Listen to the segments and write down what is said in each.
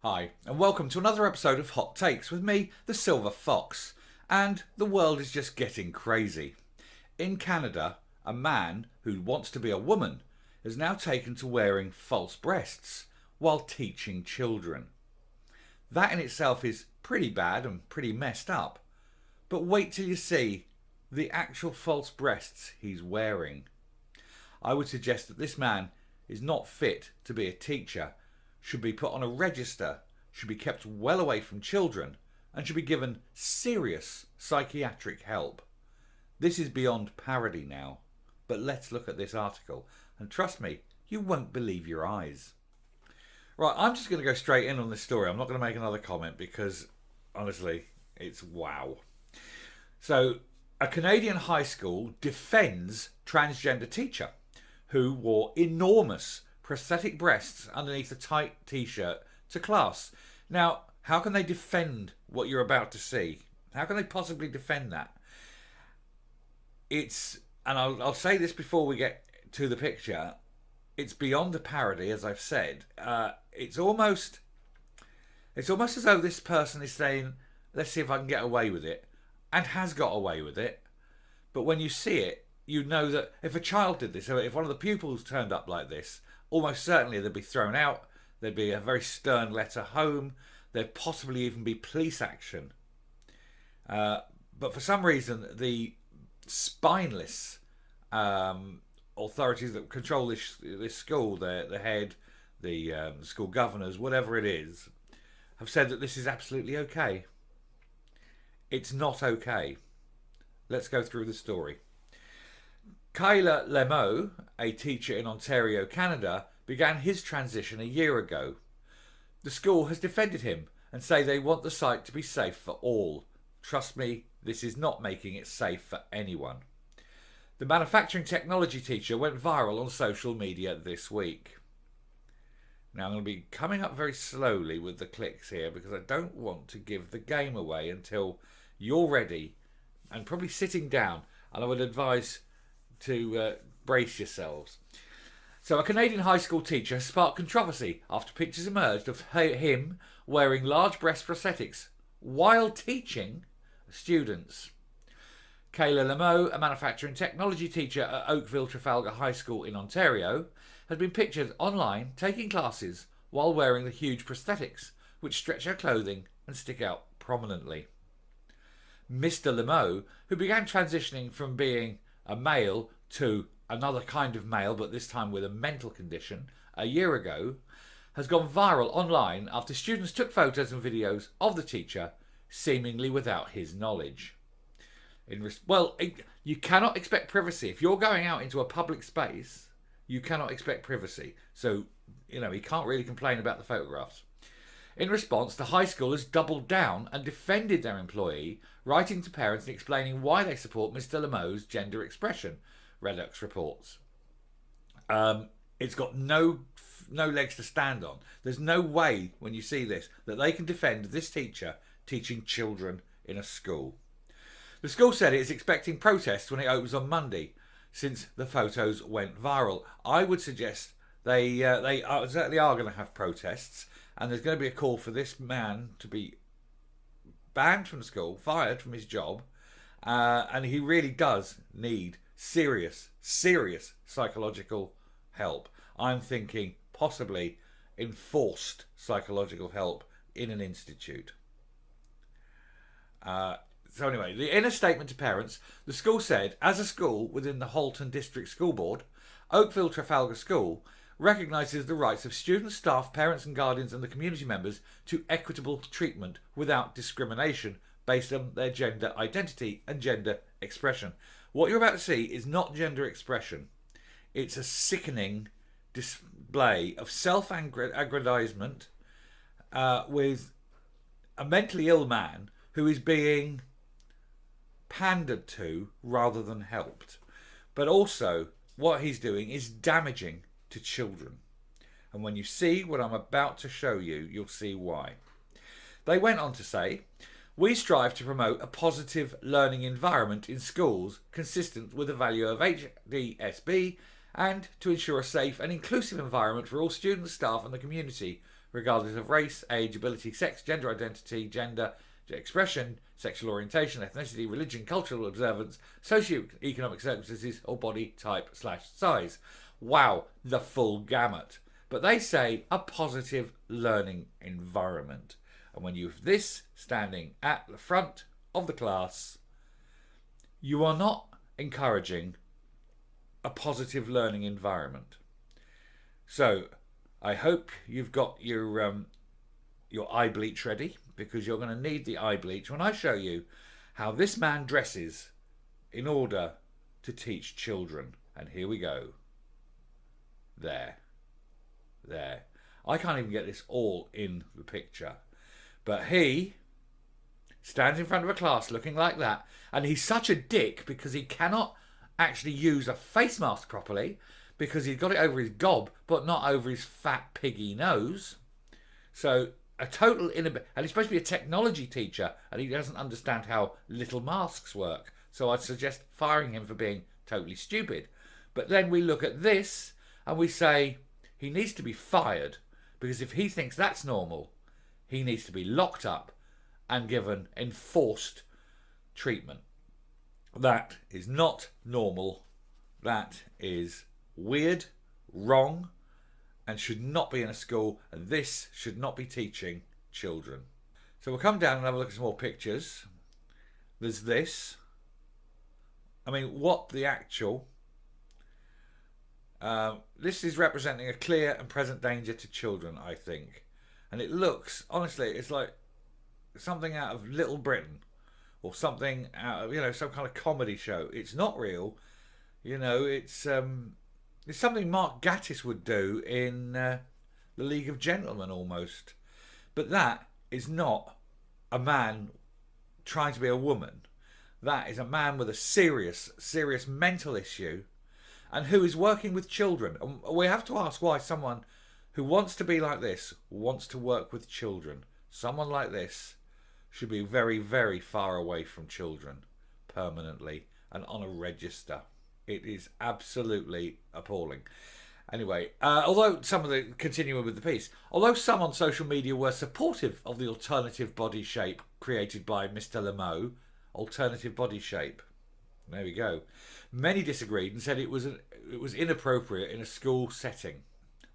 Hi, and welcome to another episode of Hot Takes with me, the Silver Fox. And the world is just getting crazy. In Canada, a man who wants to be a woman is now taken to wearing false breasts while teaching children. That in itself is pretty bad and pretty messed up. But wait till you see the actual false breasts he's wearing. I would suggest that this man is not fit to be a teacher, should be put on a register, should be kept well away from children, and should be given serious psychiatric help. This is beyond parody now. But let's look at this article, and trust me, you won't believe your eyes. Right, I'm just going to go straight in on this story. I'm not going to make another comment because, honestly, it's wow. So, a Canadian high school defends transgender teacher who wore enormous prosthetic breasts underneath a tight t-shirt to class. Now, how can they defend what you're about to see? How can they possibly defend that? And I'll say this before we get to the picture, it's beyond a parody, as I've said. It's almost as though this person is saying, let's see if I can get away with it, and has got away with it. But when you see it, you know that if a child did this, if one of the pupils turned up like this, almost certainly they'd be thrown out. There'd be a very stern letter home. There'd possibly even be police action. But for some reason, the spineless authorities that control this school, the head, the school governors, whatever it is, have said that this is absolutely okay. It's not okay. Let's go through the story. Kyle Lemo, a teacher in Ontario, Canada, began his transition a year ago. The school has defended him and say they want the site to be safe for all. Trust me, this is not making it safe for anyone. The manufacturing technology teacher went viral on social media this week. Now I'm going to be coming up very slowly with the clicks here because I don't want to give the game away until you're ready and probably sitting down, and I would advise to brace yourselves. So a Canadian high school teacher has sparked controversy after pictures emerged of him wearing large breast prosthetics while teaching students. Kayla Lemo, a manufacturing technology teacher at Oakville Trafalgar High School in Ontario, has been pictured online taking classes while wearing the huge prosthetics, which stretch her clothing and stick out prominently. Mr. Lemo, who began transitioning from being a male to another kind of male, but this time with a mental condition, a year ago, has gone viral online after students took photos and videos of the teacher, seemingly without his knowledge. You cannot expect privacy. If you're going out into a public space, you cannot expect privacy. So, he can't really complain about the photographs. In response, the high school has doubled down and defended their employee, writing to parents and explaining why they support Mr. Lemo's gender expression, Redux reports. It's got no legs to stand on. There's no way, when you see this, that they can defend this teacher teaching children in a school. The school said it is expecting protests when it opens on Monday, since the photos went viral. I would suggest they certainly are going to have protests, and there's going to be a call for this man to be banned from school, fired from his job, and he really does need serious psychological help. I'm thinking possibly enforced psychological help in an institute. So anyway, in a statement to parents, the school said, as a school within the Halton District School Board, Oakville Trafalgar School recognises the rights of students, staff, parents and guardians and the community members to equitable treatment without discrimination based on their gender identity and gender expression. What you're about to see is not gender expression. It's a sickening display of self-aggrandizement with a mentally ill man who is being pandered to rather than helped. But also, what he's doing is damaging to children. And when you see what I'm about to show you, you'll see why. They went on to say, we strive to promote a positive learning environment in schools consistent with the value of HDSB and to ensure a safe and inclusive environment for all students, staff and the community regardless of race, age, ability, sex, gender identity, gender expression, sexual orientation, ethnicity, religion, cultural observance, socio-economic circumstances, or body type/size. Wow, the full gamut. But they say a positive learning environment. And when you have this standing at the front of the class, you are not encouraging a positive learning environment. So I hope you've got your eye bleach ready, because you're going to need the eye bleach when I show you how this man dresses in order to teach children. And here we go. There. I can't even get this all in the picture. But he stands in front of a class looking like that, and he's such a dick because he cannot actually use a face mask properly, because he's got it over his gob but not over his fat piggy nose. So a total and he's supposed to be a technology teacher, and he doesn't understand how little masks work. So I'd suggest firing him for being totally stupid. But then we look at this and we say he needs to be fired, because if he thinks that's normal, he needs to be locked up and given enforced treatment. That is not normal. That is weird, wrong, and should not be in a school, and this should not be teaching children. So we'll come down and have a look at some more pictures. There's this. I mean, what the actual... this is representing a clear and present danger to children, I think. And it looks, honestly, it's like something out of Little Britain, or something out of, some kind of comedy show. It's not real. It's something Mark Gatiss would do in the League of Gentlemen almost. But that is not a man trying to be a woman. That is a man with a serious mental issue, and who is working with children. And we have to ask why someone who wants to be like this wants to work with children. Someone like this should be very, very far away from children permanently and on a register. It is absolutely appalling. Anyway, continuing with the piece, although some on social media were supportive of the alternative body shape created by Mr. Lemo, alternative body shape, there we go, many disagreed and said it was inappropriate in a school setting.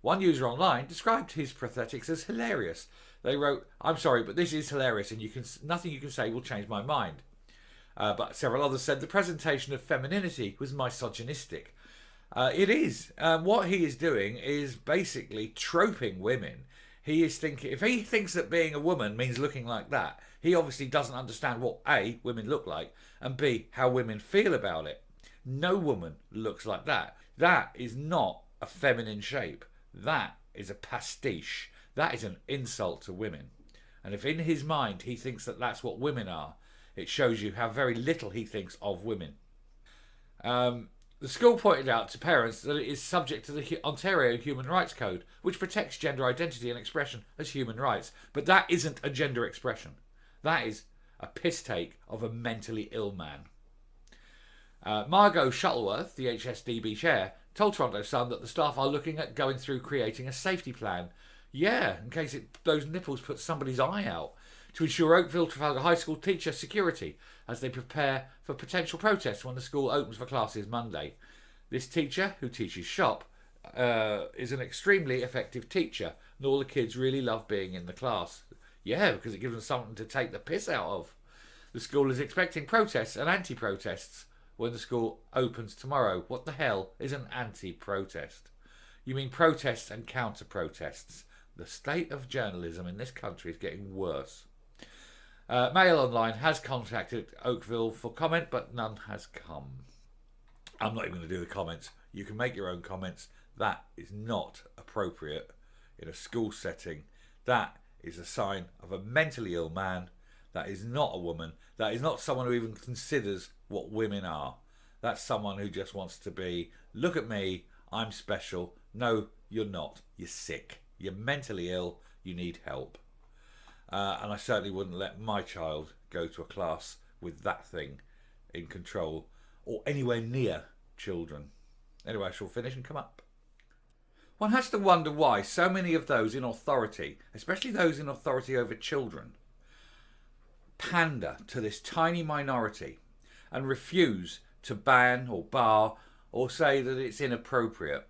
One user online described his prosthetics as hilarious. They wrote, "I'm sorry, but this is hilarious, and nothing you can say will change my mind." But several others said the presentation of femininity was misogynistic. It is. What he is doing is basically troping women. He is thinking, if he thinks that being a woman means looking like that, he obviously doesn't understand what A, women look like, and B, how women feel about it. No woman looks like that. That is not a feminine shape. That is a pastiche. That is an insult to women. And if in his mind he thinks that that's what women are, it shows you how very little he thinks of women. The school pointed out to parents that it is subject to the Ontario Human Rights Code, which protects gender identity and expression as human rights. But that isn't a gender expression. That is a piss take of a mentally ill man. Margot Shuttleworth, the HSDB chair, told Toronto Sun that the staff are looking at going through creating a safety plan. Yeah, in case those nipples put somebody's eye out, to ensure Oakville Trafalgar High School teacher security as they prepare for potential protests when the school opens for classes Monday. This teacher, who teaches shop, is an extremely effective teacher, and all the kids really love being in the class. Yeah, because it gives them something to take the piss out of. The school is expecting protests and anti-protests when the school opens tomorrow. What the hell is an anti-protest? You mean protests and counter-protests. The state of journalism in this country is getting worse. Mail Online has contacted Oakville for comment, but none has come. I'm not even going to do the comments. You can make your own comments. That is not appropriate in a school setting. That is a sign of a mentally ill man. That is not a woman. That is not someone who even considers what women are. That's someone who just wants to be, look at me, I'm special. No, you're not. You're sick. You're mentally ill. You need help. And I certainly wouldn't let my child go to a class with that thing in control or anywhere near children. Anyway, I shall finish and come up. One has to wonder why so many of those in authority, especially those in authority over children, pander to this tiny minority and refuse to ban or bar or say that it's inappropriate.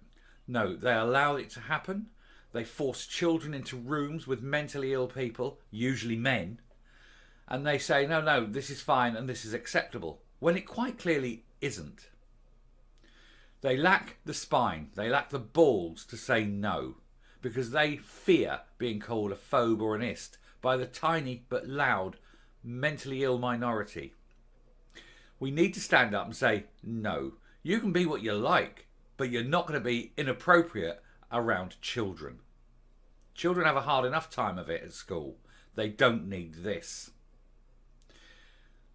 No, they allow it to happen. They force children into rooms with mentally ill people, usually men, and they say, no, no, this is fine and this is acceptable, when it quite clearly isn't. They lack the spine, they lack the balls to say no, because they fear being called a phobe or an ist by the tiny but loud mentally ill minority. We need to stand up and say, no, you can be what you like, but you're not going to be inappropriate around children. Children have a hard enough time of it at school. They don't need this.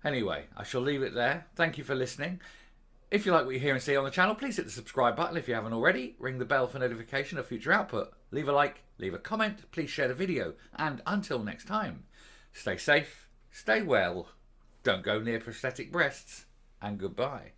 Anyway, I shall leave it there. Thank you for listening. If you like what you hear and see on the channel, please hit the subscribe button if you haven't already. Ring the bell for notification of future output. Leave a like, leave a comment, please share the video. And until next time, stay safe, stay well, don't go near prosthetic breasts, and goodbye.